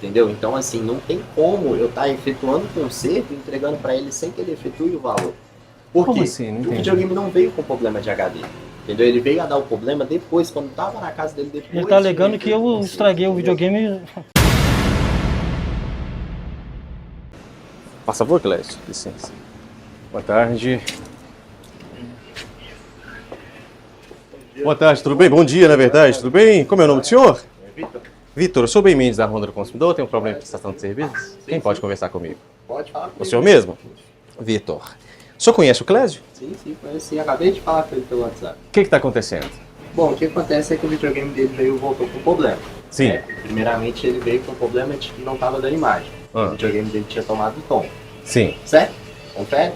entendeu? Então, assim, não tem como eu estar efetuando o conserto e entregando para ele sem que ele efetue o valor. Por Como quê? assim? Não O entendi. videogame não veio com problema de HD, entendeu? Ele veio a dar o problema depois, quando estava na casa dele depois. Ele tá alegando de que eu conserto, estraguei o entendeu? videogame. Por favor, Clécio, licença. Boa tarde. Boa tarde, tudo bem? Bom dia, na verdade, tudo bem? Como é o nome do senhor? Vitor, Vitor, eu sou bem Mendes da Honda do Consumidor, tenho um problema de prestação de serviços? Quem pode conversar comigo? pode falar comigo. O senhor mesmo? Vitor. O senhor conhece o Clésio? Sim, conheci. Acabei de falar com ele pelo WhatsApp. O que está acontecendo? Bom, o que acontece é que o videogame dele voltou com problema. Sim. Né? Primeiramente, ele veio com o problema de que não estava dando imagem. Ah. O videogame dele tinha tomado tom, Sim. certo? Confere?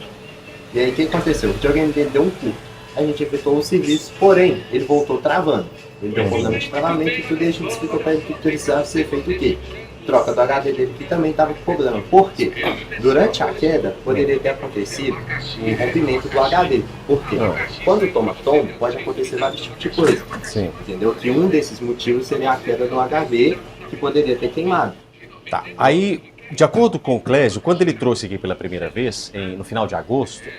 E aí, o que aconteceu? O videogame dele deu um curto. A gente efetuou o serviço, porém, ele voltou travando. Ele deu problema de travamento e tudo, e a gente explicou para ele que precisava ser feito o quê? Troca do HD dele, que também estava com problema. Por quê? Durante a queda, poderia ter acontecido um rompimento do HD. Por quê? Quando toma tom, pode acontecer vários tipos de coisa. Sim. Entendeu? Que um desses motivos seria a queda do HD, que poderia ter queimado. Tá. Aí, de acordo com o Clésio, quando ele trouxe aqui pela primeira vez, no final de agosto,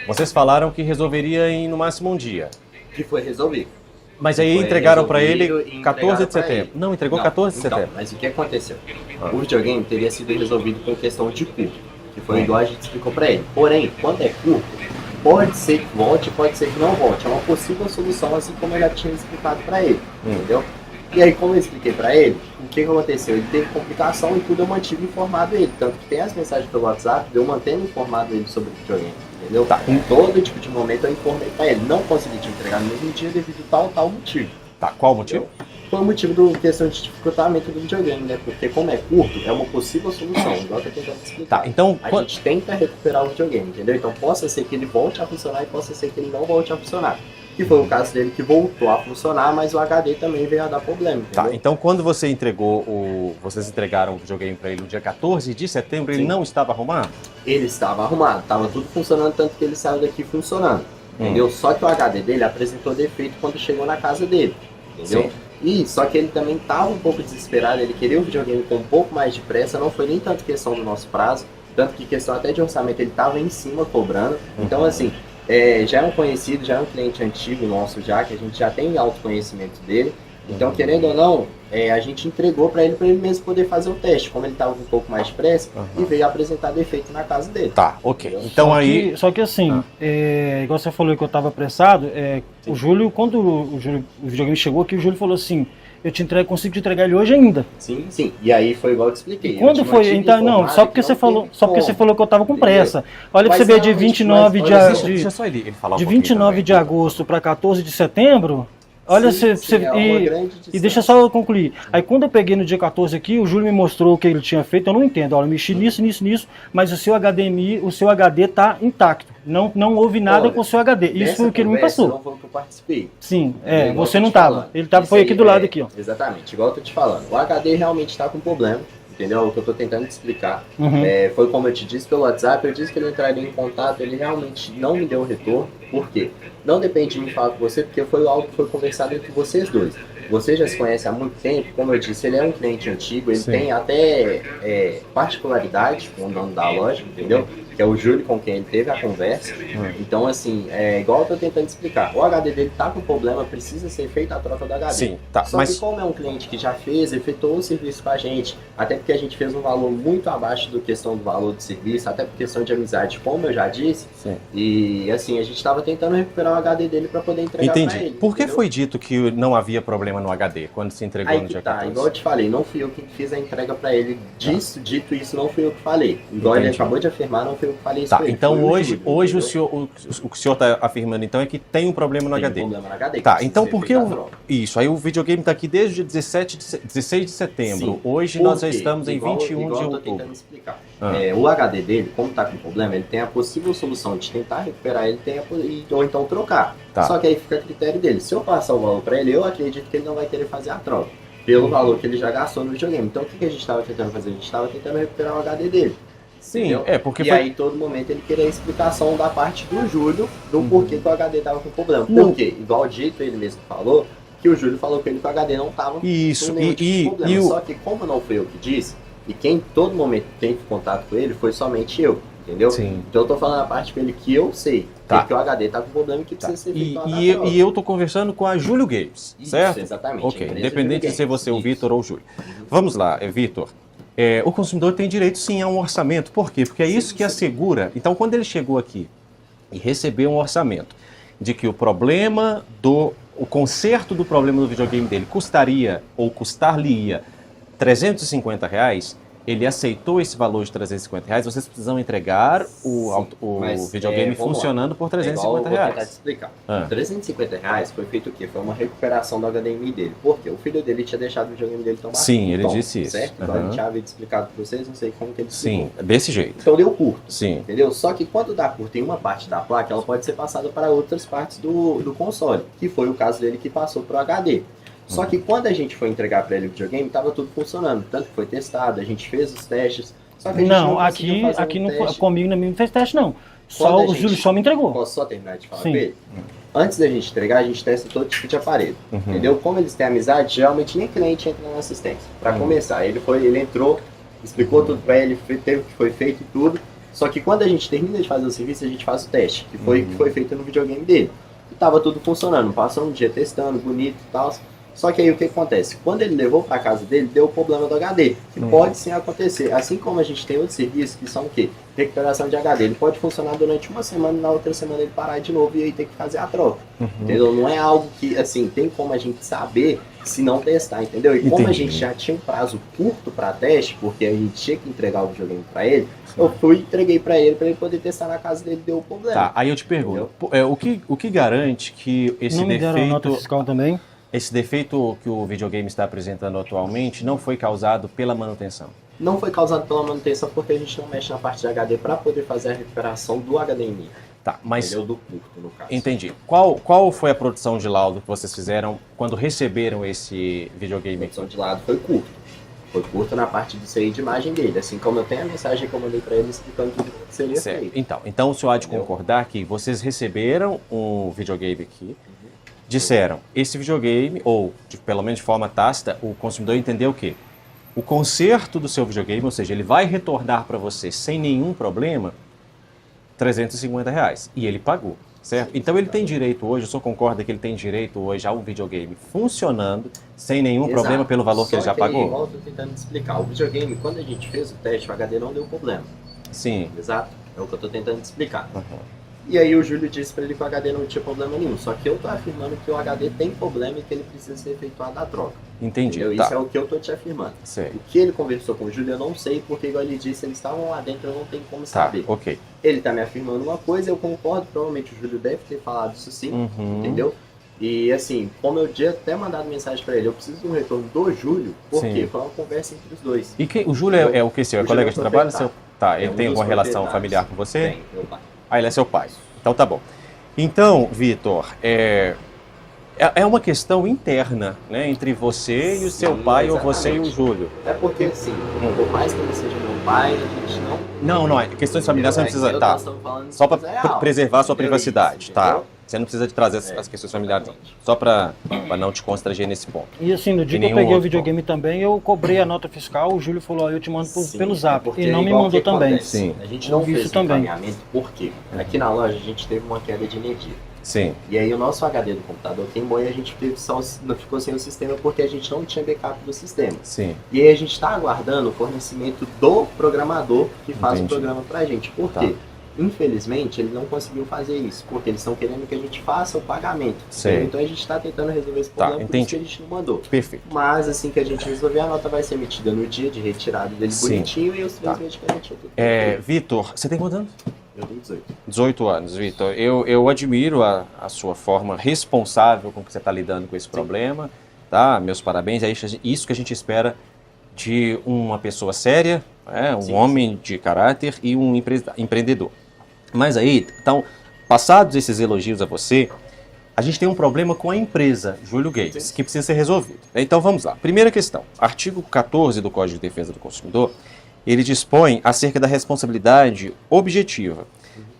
vocês falaram que resolveria em no máximo um dia. Que foi resolvido. Mas aí Foi entregaram para resolvido ele e 14 de entregaram pra setembro. ele. Não, entregou 14 de então, setembro. mas o que aconteceu? O videogame teria sido resolvido com questão de curto, que foi igual a gente explicou para ele. Porém, quando é curto, pode ser que volte, pode ser que não volte. É uma possível solução, assim como eu já tinha explicado para ele, entendeu? E aí, como eu expliquei para ele, o que aconteceu? Ele teve complicação e tudo eu mantive informado ele. Tanto que tem as mensagens pelo WhatsApp, eu mantendo informado ele sobre o videogame, entendeu? Tá. Em todo tipo de momento eu informei para ele. Não consegui te entregar no mesmo dia devido a tal motivo. Tá, qual o motivo? Foi o motivo da questão de dificultamento do videogame, né? Porque como é curto, é uma possível solução, igual eu tô tentando explicar. Tá, então... A gente tenta recuperar o videogame, entendeu? Então possa ser que ele volte a funcionar e possa ser que ele não volte a funcionar. Que foi o caso dele que voltou a funcionar, mas o HD também veio a dar problema, entendeu? Tá, então quando você entregou vocês entregaram o videogame para ele no dia 14 de setembro, ele Sim. não estava arrumado? Ele estava arrumado, estava tudo funcionando, tanto que ele saiu daqui funcionando, entendeu? Só que o HD dele apresentou defeito quando chegou na casa dele, entendeu? Sim. E só que ele também estava um pouco desesperado, ele queria o videogame com um pouco mais de pressa, não foi nem tanto questão do nosso prazo, tanto que questão até de orçamento ele estava em cima cobrando. Então assim, já é um conhecido, já é um cliente antigo nosso já, que a gente já tem autoconhecimento dele. Então, querendo ou não, a gente entregou para ele mesmo poder fazer o teste, como ele estava com um pouco mais de pressa, e veio apresentar defeito na casa dele. Tá, ok. Então aí... Só que assim, igual você falou que eu estava apressado, o Júlio, quando o videogame chegou aqui, o Júlio falou assim, consigo te entregar ele hoje ainda. Sim. E aí foi igual eu te expliquei. Quando foi? Então, não, só porque você falou que eu estava com pressa. Olha pra você ver, de 29 Deixa só ele falar um de pouquinho 29 também. de agosto para 14 de setembro, olha, e deixa só eu concluir. Aí quando eu peguei no dia 14 aqui, o Júlio me mostrou o que ele tinha feito, eu não entendo. Olha, eu mexi nisso, mas o seu HDMI, o seu HD tá intacto. Não houve nada com o seu HD. Isso foi o que ele me passou. Não foi o que eu participei. Sim, Igual você eu tô não te tava. falando. Ele tava, Isso foi aí, aqui do lado aqui, ó. Exatamente, igual eu tô te falando. O HD realmente está com problema, entendeu? É o que eu tô tentando te explicar. Uhum. Foi como eu te disse pelo WhatsApp, eu disse que ele entraria em contato, ele realmente não me deu retorno. Por quê? Não depende de mim falar com você, porque foi algo que foi conversado entre vocês dois. Você já se conhece há muito tempo, como eu disse, ele é um cliente antigo, ele tem até particularidade com o dono da loja, entendeu? Que é o Júlio com quem ele teve a conversa. Então, assim, igual eu tô tentando explicar, o HD dele tá com problema, precisa ser feita a troca do HD. Sim, tá. Só Mas que como é um cliente que já fez, efetuou o serviço com a gente, até porque a gente fez um valor muito abaixo do questão do valor do serviço, até por questão de amizade, como eu já disse, Sim. e assim, a gente estava tentando recuperar o HD dele para poder entregar para entendi. ele. Por que entendeu? foi dito que não havia problema no HD quando se entregou Aí no que dia tá, 14? igual eu te falei, não fui eu que fiz a entrega pra ele. Dito isso, não fui eu que falei. Igual ele Entendi. acabou de afirmar, não fui eu que falei isso. Tá, pra ele, então foi o hoje Júlio, o que o senhor está afirmando então é que tem um problema no tem HD. um problema no HD. Tá, precisa então ser por que feita a troca. isso? Aí o videogame está aqui desde o dia 16 de setembro. Sim. Hoje Por nós já quê? estamos em Igual 21 de eu tô outubro. tentando explicar. Ah. O HD dele, como tá com problema, ele tem a possível solução de tentar recuperar ele ou então trocar. Tá. Só que aí fica a critério dele. Se eu passar o valor pra ele, eu acredito que ele não vai querer fazer a troca. Pelo valor que ele já gastou no videogame. Então o que a gente estava tentando fazer? A gente estava tentando recuperar o HD dele. Sim, Entendeu? porque e foi... aí, todo momento, ele queria a explicação da parte do Júlio do porquê que o HD tava com problema. Não. Por quê? Igual dito, ele mesmo falou, que o Júlio falou que ele que o HD não tava Isso, com nenhum tipo de problema. e o... Só que, como não foi eu que disse, E quem todo momento teve contato com ele foi somente eu, entendeu? Sim. Então eu tô falando a parte com ele que eu sei, que o HD tá com problema e que precisa ser feito uma e eu tô conversando com a Júlio Games, certo? Exatamente. Ok, independente de ser você o Vitor ou o Júlio. Vamos lá, Vitor. O consumidor tem direito sim a um orçamento. Por quê? Porque é isso que assegura. Então, quando ele chegou aqui e recebeu um orçamento de que o conserto do problema do videogame dele custaria ou custar-lhe-ia R$350, ele aceitou esse valor de R$350, vocês precisam entregar o videogame funcionando por R$350. Vou tentar te explicar. R$350 foi feito o quê? Foi uma recuperação do HDMI dele. Por quê? O filho dele tinha deixado o videogame dele tomar. Sim, ele disse isso. Certo? Então a gente já havia explicado para vocês, não sei como que ele explicou. Sim, desse jeito. Então deu curto. Sim. Entendeu? Só que quando dá curto em uma parte da placa, ela pode ser passada para outras partes do console. Que foi o caso dele que passou para o HD. Só que quando a gente foi entregar para ele o videogame, estava tudo funcionando. Tanto que foi testado, a gente fez os testes. Só que a gente não aqui não, comigo não fez teste, não. Só o Júlio só me entregou. Posso só terminar de falar com ele? Antes da gente entregar, a gente testa todo tipo de aparelho. Entendeu? Como eles têm amizade, geralmente nem cliente entra na assistência. Para começar, ele entrou, explicou tudo para ele, teve o que foi feito e tudo. Só que quando a gente termina de fazer o serviço, a gente faz o teste, que foi feito no videogame dele. E tava tudo funcionando. Passou um dia testando, bonito e tal. Só que aí o que acontece? Quando ele levou para casa dele, deu o problema do HD, que pode sim acontecer. Assim como a gente tem outros serviços que são o quê? Recuperação de HD. Ele pode funcionar durante uma semana e na outra semana ele parar de novo e aí ter que fazer a troca. Entendeu? Não é algo que, assim, tem como a gente saber se não testar, entendeu? E como a gente já tinha um prazo curto para teste, porque a gente tinha que entregar o videogame para ele, eu entreguei para ele poder testar na casa dele, deu o problema. Tá, aí eu te pergunto, o que garante que esse defeito... Não me deram a nota fiscal também? Esse defeito que o videogame está apresentando atualmente não foi causado pela manutenção? Não foi causado pela manutenção porque a gente não mexe na parte de HD para poder fazer a recuperação do HDMI. Tá, mas... Entendeu? Do curto, no caso. Entendi. Qual foi a produção de laudo que vocês fizeram quando receberam esse videogame? A produção de laudo foi curto. Foi curto na parte de sair de imagem dele. Assim como eu tenho a mensagem que eu mandei para ele explicando tudo que seria feito. Então o senhor há de concordar que vocês receberam um videogame aqui, disseram, esse videogame, ou pelo menos de forma tácita, o consumidor entendeu o quê? O conserto do seu videogame, ou seja, ele vai retornar para você sem nenhum problema, R$350. E ele pagou, certo? Então ele tem direito hoje, o senhor concorda que ele tem direito hoje a um videogame funcionando, sem nenhum problema pelo valor que ele já pagou? Igual eu tô tentando explicar, o videogame, quando a gente fez o teste, o HD não deu problema. Sim. Exato, é o que eu tô tentando explicar. E aí o Júlio disse para ele que o HD não tinha problema nenhum. Só que eu tô afirmando que o HD tem problema e que ele precisa ser efetuado a troca. Entendi. Tá. Isso é o que eu tô te afirmando. Sei. O que ele conversou com o Júlio eu não sei, porque igual ele disse, eles estavam lá dentro, eu não tenho como saber. Ok. Ele tá me afirmando uma coisa, eu concordo, provavelmente o Júlio deve ter falado isso sim, entendeu? E assim, como eu tinha até mandado mensagem para ele, eu preciso de um retorno do Júlio, porque foi uma conversa entre os dois. E o Júlio é o que seu? É colega de trabalho? Tá, ele tem alguma relação familiar com você? Tem, meu pai. Ah, ele é seu pai. Então tá bom. Então, Vitor, é uma questão interna, né, entre você e o seu pai, ou você e o Júlio. É porque, assim, por mais que ele seja meu pai, a gente não... Não, questões familiares você não precisa... Tá, só para preservar a sua privacidade, tá? Você não precisa de trazer as questões familiares, só para não te constranger nesse ponto. E assim, no dia que eu peguei o videogame também, eu cobrei a nota fiscal, o Júlio falou, eu te mando pelo zap, e não me mandou também. Sim. A gente não fez o encaminhamento, por quê? Aqui na loja a gente teve uma queda de energia. Sim. E aí o nosso HD do computador queimou e a gente ficou sem o sistema porque a gente não tinha backup do sistema. Sim. E aí a gente está aguardando o fornecimento do programador que faz o programa pra gente. Por quê? Infelizmente, ele não conseguiu fazer isso, porque eles estão querendo que a gente faça o pagamento. Então a gente está tentando resolver esse problema, por isso que a gente não mandou. Perfeito. Mas assim que a gente resolver, a nota vai ser emitida no dia de retirada dele bonitinho e os 3 medicamentos. Vitor, você tem quantos anos? Eu tenho 18. 18 anos, Vitor. Eu admiro a sua forma responsável com que você está lidando com esse problema, tá? Meus parabéns. É isso que a gente espera de uma pessoa séria, um homem de caráter e um empreendedor. Mas aí, então, passados esses elogios a você, a gente tem um problema com a empresa Júlio Games, que precisa ser resolvido. Então vamos lá. Primeira questão. Artigo 14 do Código de Defesa do Consumidor, ele dispõe acerca da responsabilidade objetiva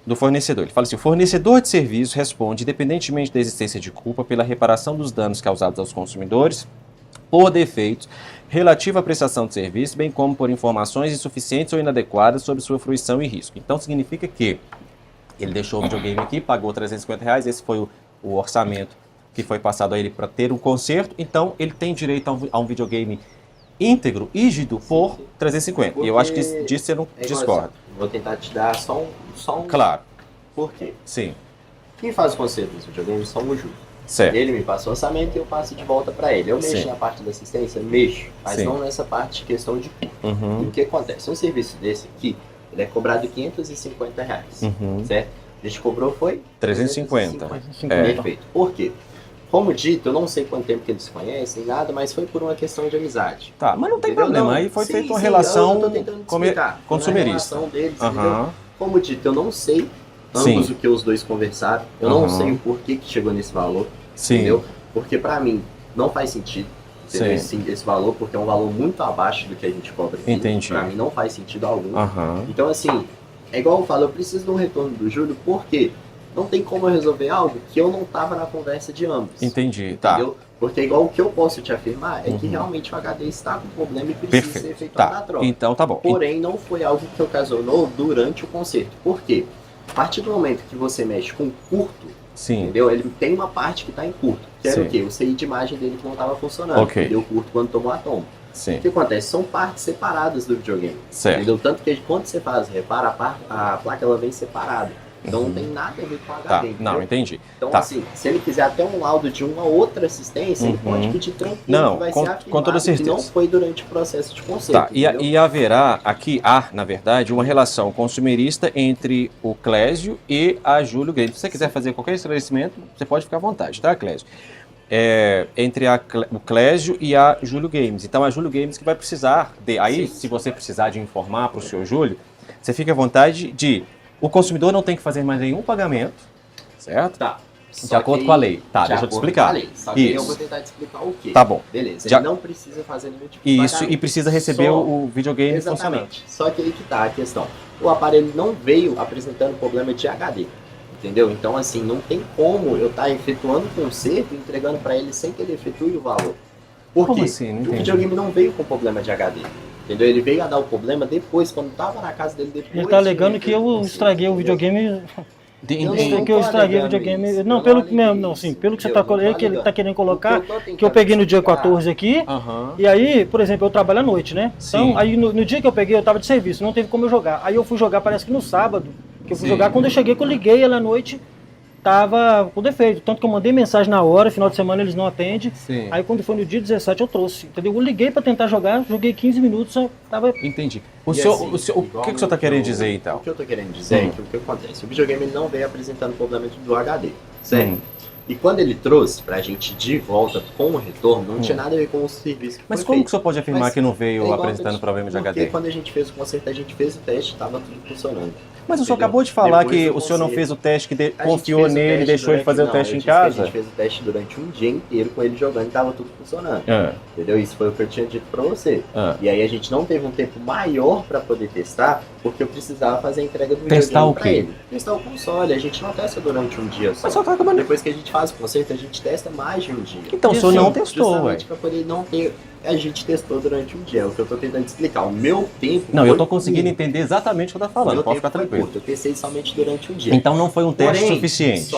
do fornecedor. Ele fala assim, o fornecedor de serviço responde, independentemente da existência de culpa, pela reparação dos danos causados aos consumidores por defeitos relativo à prestação de serviço, bem como por informações insuficientes ou inadequadas sobre sua fruição e risco. Então significa que ele deixou o videogame aqui, pagou R$350, esse foi o orçamento que foi passado a ele para ter um conserto, então ele tem direito a um videogame íntegro, rígido, por 350. E eu acho que disso você não discorda. Vou tentar te dar só um... Claro. Por quê? Sim. Quem faz o conserto dos videogames são o Júlio. Certo. Ele me passa o orçamento e eu passo de volta para ele. Eu mexo Sim. na parte da assistência? Mexo. Mas Sim. não nessa parte de questão de custo. Uhum. E o que acontece? Um serviço desse aqui, ele é cobrado R$550, certo? A gente cobrou foi 350. Perfeito. Por quê? Como dito, eu não sei quanto tempo que eles se conhecem, nada, mas foi por uma questão de amizade. Tá, mas não tem Entendeu? problema. Não, Aí foi sim, feita uma sim, relação eu tô tentando te explicar. consumerista. Uma relação deles, Aham. entendeu? Como dito, eu não sei ambos o que os dois conversaram. Eu não sei o porquê que chegou nesse valor. Sim. Entendeu? Porque pra mim não faz sentido esse valor, porque é um valor muito abaixo do que a gente cobra aqui. Entendi. Pra mim não faz sentido algum. Aham. Então assim, é igual eu falo, eu preciso de um retorno do Júlio, porque não tem como eu resolver algo que eu não tava na conversa de ambos. Entendi, tá. Entendeu? Porque igual o que eu posso te afirmar é que realmente o HD está com problema e precisa ser efetuada a troca. Então tá bom. Porém, não foi algo que ocasionou durante o concerto. Por quê? A partir do momento que você mexe com curto, Sim. entendeu? Ele tem uma parte que está em curto. Que era Sim. o quê? O CI de imagem dele que não estava funcionando. Ok. Que deu curto quando tomou a tomba. Sim. O que acontece? São partes separadas do videogame. Certo. Entendeu? Tanto que quando você faz repara, a placa ela vem separada. Então não tem nada a ver com o HD. Tá, entendeu? não, entendi. Então, Tá. assim, se ele quiser até um laudo de uma outra assistência, ele pode pedir tranquilo, Não, que vai com- ser afirmado com toda que certeza. não foi durante o processo de conserto. Tá, entendeu? e haverá aqui, na verdade, uma relação consumerista entre o Clésio e a Júlio Games. Se você quiser fazer qualquer esclarecimento, você pode ficar à vontade, tá, Clésio? Entre o Clésio e a Júlio Games. Então, a Júlio Games que vai precisar de... Aí, se você precisar de informar para o senhor Júlio, você fica à vontade de... O consumidor não tem que fazer mais nenhum pagamento, certo? Tá. De acordo com a lei. Tá, deixa eu te explicar. Só que eu Isso. vou tentar te explicar o quê? Tá bom. Beleza, Já- ele não precisa fazer nenhum tipo de Isso, pagamento. e precisa receber Só- o videogame funcionando. Exatamente. Só que aí que tá a questão. O aparelho não veio apresentando problema de HD. Entendeu? Então, assim, não tem como eu estar efetuando o conserto e entregando para ele sem que ele efetue o valor. Por Como quê? assim? Não O entendi. videogame não veio com problema de HD. Entendeu? Ele veio a dar o problema depois, quando tava na casa dele depois. Ele tá alegando de que eu conserto, estraguei o entendeu? videogame. Eu Entendi. não Que eu tô estraguei o alegando videogame. isso. Não, Eu pelo não que mesmo, aleguei não, isso, sim, pelo que você entendeu? tá Eu não tô que ele tá alegando. querendo O colocar, que eu tô que eu tentando peguei no dia explicar- 14 aqui. Aham. E aí, por exemplo, eu trabalho à noite, né? Sim. Então, aí no dia que eu peguei, eu tava de serviço, não teve como eu jogar. Aí eu fui jogar, parece que no sábado, que eu fui Sim. jogar. Quando eu cheguei, que eu liguei ela à noite, tava com defeito. Tanto que eu mandei mensagem na hora, final de semana eles não atendem. Sim. Aí quando foi no dia 17 eu trouxe, entendeu? Eu liguei pra tentar jogar, joguei 15 minutos, só tava... Entendi. E O que, assim, o que igual o senhor está querendo eu- dizer, então? O que eu tô querendo dizer é que o que acontece? O videogame ele não veio apresentando problema do HD, certo? Hum. E quando ele trouxe pra gente de volta com o retorno, não tinha nada a ver com o serviço que Mas foi como feito. que o senhor pode afirmar Mas que não é veio igual apresentando eu te- problema de Porque HD? quando a gente fez o conserto, a gente fez o teste, tava tudo funcionando. Mas o senhor Entendeu? acabou de falar Depois que do o senhor não conserto. fez o teste, que A gente confiou fez o nele e teste deixou ele durante- fazer o não, teste eu em disse que A casa? gente fez o teste durante um dia inteiro com ele jogando e tava tudo funcionando. Ah, Entendeu? Isso foi o que eu tinha dito pra você. ah. E aí a gente não teve um tempo maior pra poder testar, porque eu precisava fazer a entrega do Testar videogame o pra quê? ele. Testar o console, a gente não testa durante um dia só. Mas o senhor tá acabando... Depois que a gente faz o conserto, a gente testa mais de um dia. Então o senhor Isso, não testou, ué. Justamente pra poder não ter... A gente testou durante um dia, é o que eu tô tentando explicar. O meu tempo... Não, eu foi tô conseguindo curto. entender exatamente o que eu tô O falando, meu pode tempo ficar foi tranquilo. curto, eu testei somente durante um dia. Então não foi um teste Porém, suficiente.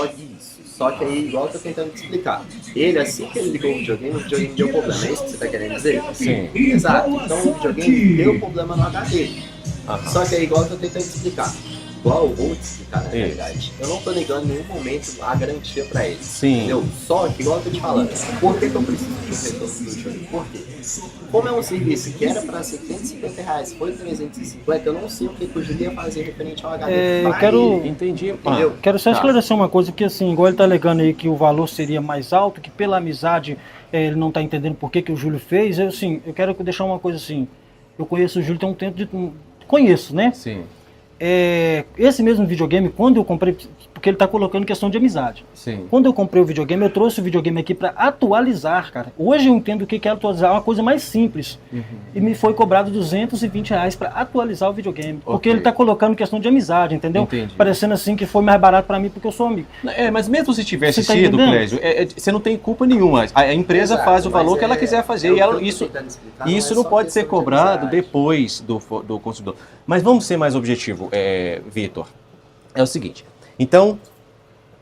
Só que aí, igual eu tô tentando te explicar. Ele, assim que ele ligou o videogame deu problema. É isso que você tá querendo dizer? Sim. Exato. Então o videogame deu problema no HD. Aham. Só que aí, igual eu tô tentando te explicar. Igual eu vou te explicar, na Isso. realidade. Eu não tô negando em nenhum momento a garantia pra ele. Sim. Entendeu? Só que, igual eu tô te falando, por que eu preciso de um retorno do videogame? Por quê? Como é um serviço que era pra ser R$150, foi 350, eu não sei o que o Júlio ia fazer referente ao HD. eu pra quero- ele. Entendi. Entendeu? Quero só Tá. esclarecer uma coisa, porque assim, igual ele tá alegando aí que o valor seria mais alto, que pela amizade ele não tá entendendo por que o Júlio fez. Eu quero deixar uma coisa assim, eu conheço o Júlio tem um tempo de... Conheço, né? Sim. esse mesmo videogame, quando eu comprei, porque ele está colocando questão de amizade. Sim. Quando eu comprei o videogame, eu trouxe o videogame aqui para atualizar, cara. Hoje eu entendo o que é atualizar, é uma coisa mais simples. E me foi cobrado R$220 para atualizar o videogame. Porque ele está colocando questão de amizade, entendeu? Entendi. Parecendo assim que foi mais barato para mim porque eu sou amigo. Mas mesmo se tivesse Você tá sido, entendendo? Clésio, você não tem culpa nenhuma. A empresa Exato, faz o valor mas que ela quiser fazer. E isso não pode ser cobrado depois do consumidor. Mas vamos ser mais objetivo, Vitor. É o seguinte, então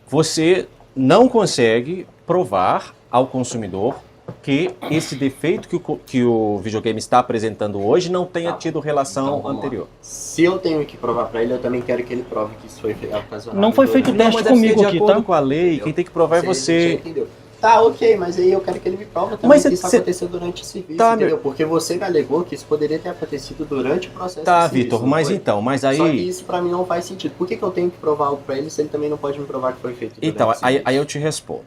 você não consegue provar ao consumidor que esse defeito que o videogame está apresentando hoje não tenha tido relação Então, anterior. Se eu tenho que provar para ele, eu também quero que ele prove que isso foi ocasionado. Não foi feito durante- teste mas deve ser comigo de aqui, acordo tá? com a lei, quem tem que provar é Você você. entendeu? Tá, ok, mas aí eu quero que ele me prove também Mas que isso você- aconteceu durante o serviço, Tá, entendeu? Porque você me alegou que isso poderia ter acontecido durante o processo Tá, do serviço, Vitor, não mas foi? então, mas Só que aí... isso pra mim não faz sentido. Por que eu tenho que provar algo pra ele se ele também não pode me provar que foi feito durante Então, o serviço? aí eu te respondo.